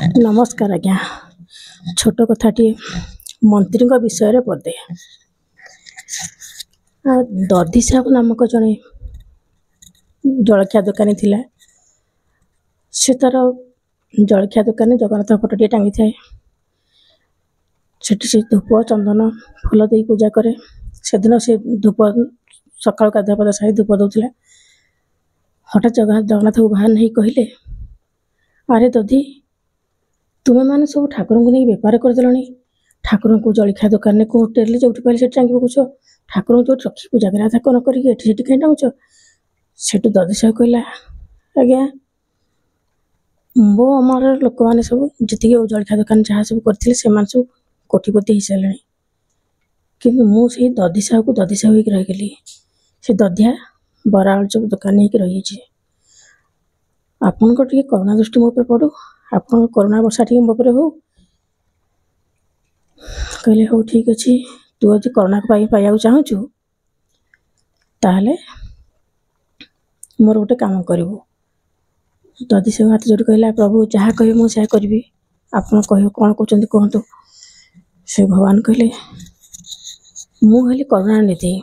नमस्कार आज्ञा छोट कथाटी मंत्री विषय पदे दधी साहब नामक जड़े जलखिया दुकानी थिला से तार जलखिया दुकान जगन्नाथ फोटोटी टांगी थाए से धूप चंदन फूल दे पूजा करे से दिन से धूप सका गाधुआ पाधा सारी धूप दौला हठात जगन्नाथ को बाहर नहीं कहले अरे दधी तुम्हें मैंने सब ठाकुर को नहीं बेपार करदेल ठाकुर को जलखिया दुकान को होटेल जो पारे से टांगी पकाच ठाकुर जो रखी पूजा करा था कौन करके कहीं टाँगुच से दधी साहब कहला आज्ञा मो अमर लोक मैंने सब जी जलखिया दुकान जहाँ सब करते सब कोटिपति हो सारे कि मुझे दधी साहब को दधी साहब हो रही से दधिया बरा आलू चप दुकान हो रही आपन को टे करुणा दृष्टि मो पे पड़ू आप करुणा वर्षा टी मो पे हो कहले हो ठीक अच्छे तू आज करुणा पाइबा चाहूँ ताहले मोर गोटे काम करू दधी से हाथ जोड़ कहला प्रभु जहाँ कहे मुझे करी आप कह कौन कहते कहतु से भगवान कहले मुझे करुणा निधि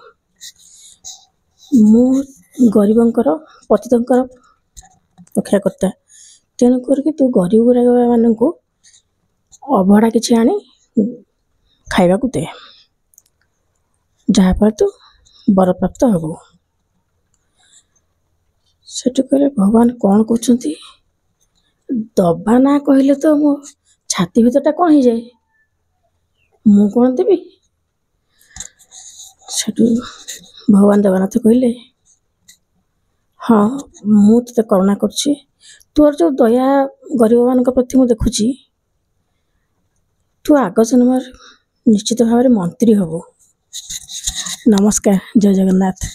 मु गरीबंकर पतितंकर रक्षाकर्ता तेणुक तू गरीब गुराक मानक अभड़ा किसी आनी खाइबा दे जहाँफल तू बर प्राप्त हबू से कहले भगवान कौन कहते दबा ना कहले तो मो छाती भीतरटा कौन हो जाए मु कौन देवी से भगवान जगन्नाथ कहले हाँ मु ते करुणा करुच्ची तोर जो दया गरीब मान प्रति मुझे देखुची तू आग जन्म निश्चित भाव मंत्री हबू। नमस्कार जय जगन्नाथ।